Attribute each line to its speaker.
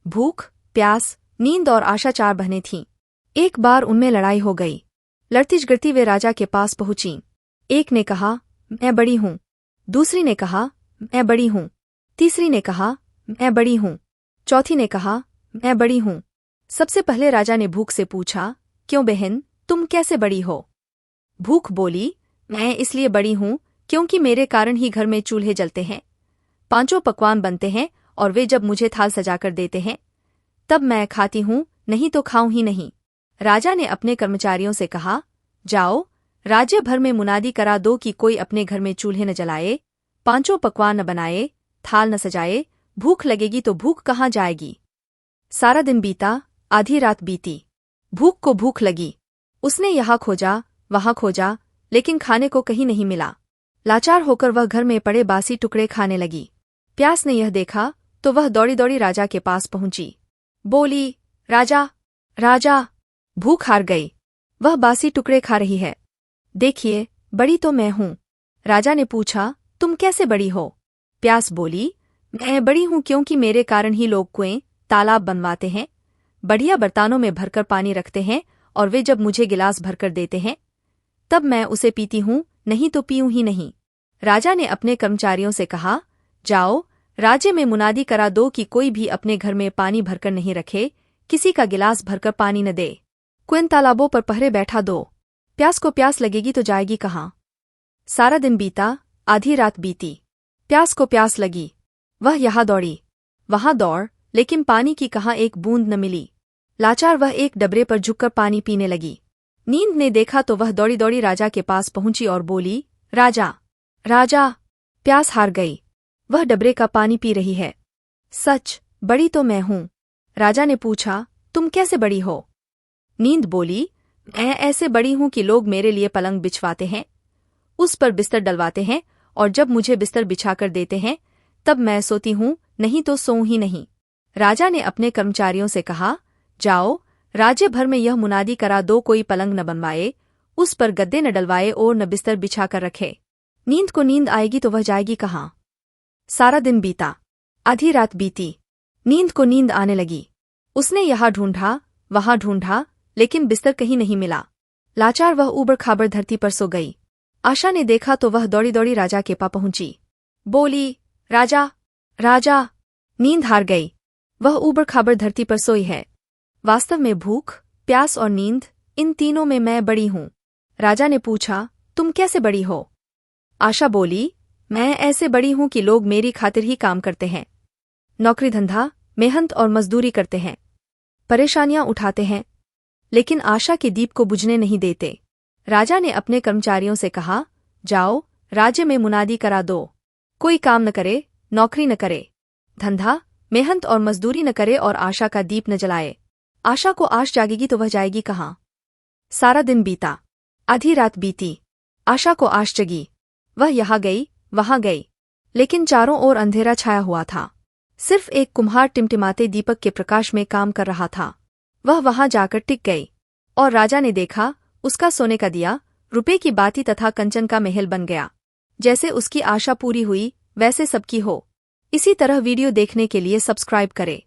Speaker 1: भूख, प्यास, नींद और आशा 4 बहनें थीं। एक बार उनमें लड़ाई हो गई। लड़ती झगड़ती वे राजा के पास पहुंचीं। एक ने कहा, मैं बड़ी हूँ। दूसरी ने कहा, मैं बड़ी हूँ। तीसरी ने कहा, मैं बड़ी हूँ। चौथी ने कहा, मैं बड़ी हूँ। सबसे पहले राजा ने भूख से पूछा, क्यों बहन, तुम कैसे बड़ी हो? भूख बोली, मैं इसलिए बड़ी हूँ क्योंकि मेरे कारण ही घर में चूल्हे जलते हैं, 5 पकवान बनते हैं और वे जब मुझे थाल सजाकर देते हैं तब मैं खाती हूँ, नहीं तो खाऊं ही नहीं। राजा ने अपने कर्मचारियों से कहा, जाओ, राज्य भर में मुनादी करा दो कि कोई अपने घर में चूल्हे न जलाए, 5 पकवान न बनाए, थाल न सजाए। भूख लगेगी तो भूख कहाँ जाएगी? सारा दिन बीता, आधी रात बीती। भूख को भूख लगी। उसने यहाँ खोजा, वहाँ खोजा, लेकिन खाने को कहीं नहीं मिला। लाचार होकर वह घर में पड़े बासी टुकड़े खाने लगी। प्यास ने यह देखा तो वह दौड़ी दौड़ी राजा के पास पहुंची। बोली, राजा, राजा, भूख हार गई, वह बासी टुकड़े खा रही है। देखिए, बड़ी तो मैं हूँ। राजा ने पूछा, तुम कैसे बड़ी हो? प्यास बोली, मैं बड़ी हूँ क्योंकि मेरे कारण ही लोग कुएं, तालाब बनवाते हैं, बढ़िया बर्तानों में भरकर पानी रखते हैं और वे जब मुझे गिलास भरकर देते हैं तब मैं उसे पीती हूँ, नहीं तो पीऊँ ही नहीं। राजा ने अपने कर्मचारियों से कहा, जाओ, राज्य में मुनादी करा दो कि कोई भी अपने घर में पानी भरकर नहीं रखे, किसी का गिलास भरकर पानी न दे। कुएं तालाबों पर पहरे बैठा दो। प्यास को प्यास लगेगी तो जाएगी कहाँ? सारा दिन बीता, आधी रात बीती। प्यास को प्यास लगी। वह यहाँ दौड़ी, वहाँ दौड़, लेकिन पानी की कहाँ एक बूंद न मिली। लाचार वह एक डबरे पर झुककर पानी पीने लगी। नींद ने देखा तो वह दौड़ी दौड़ी राजा के पास पहुंची और बोली, राजा, राजा, प्यास हार गई, वह डबरे का पानी पी रही है। सच, बड़ी तो मैं हूँ। राजा ने पूछा, तुम कैसे बड़ी हो? नींद बोली, मैं ऐसे बड़ी हूँ कि लोग मेरे लिए पलंग बिछवाते हैं, उस पर बिस्तर डलवाते हैं और जब मुझे बिस्तर बिछाकर देते हैं तब मैं सोती हूँ, नहीं तो सोऊं ही नहीं। राजा ने अपने कर्मचारियों से कहा, जाओ, राज्य भर में यह मुनादी करा दो कोई पलंग न बनवाए, उस पर गद्दे न डलवाए और न बिस्तर बिछा कर रखे। नींद को नींद आएगी तो वह जाएगी कहाँ? सारा दिन बीता, आधी रात बीती। नींद को नींद आने लगी। उसने यहाँ ढूंढा, वहाँ ढूंढा, लेकिन बिस्तर कहीं नहीं मिला। लाचार वह ऊबड़ खाबड़ धरती पर सो गई। आशा ने देखा तो वह दौड़ी दौड़ी राजा के पास पहुंची। बोली, राजा, राजा, नींद हार गई, वह ऊबड़ खाबड़ धरती पर सोई है। वास्तव में भूख, प्यास और नींद, इन तीनों में मैं बड़ी हूँ। राजा ने पूछा, तुम कैसे बड़ी हो? आशा बोली, मैं ऐसे बड़ी हूँ कि लोग मेरी खातिर ही काम करते हैं, नौकरी धंधा, मेहनत और मजदूरी करते हैं, परेशानियां उठाते हैं, लेकिन आशा के दीप को बुझने नहीं देते। राजा ने अपने कर्मचारियों से कहा, जाओ, राज्य में मुनादी करा दो, कोई काम न करे, नौकरी न करे, धंधा, मेहनत और मजदूरी न करे और आशा का दीप न जलाए। आशा को आश जागेगी तो वह जाएगी कहाँ? सारा दिन बीता, आधी रात बीती। आशा को आश जगी। वह यहाँ गई, वहाँ गई, लेकिन चारों ओर अंधेरा छाया हुआ था। सिर्फ एक कुम्हार टिमटिमाते दीपक के प्रकाश में काम कर रहा था। वह वहां जाकर टिक गई और राजा ने देखा, उसका सोने का दिया, रुपए की बाती तथा कंचन का महल बन गया। जैसे उसकी आशा पूरी हुई, वैसे सबकी हो। इसी तरह वीडियो देखने के लिए सब्सक्राइब करें।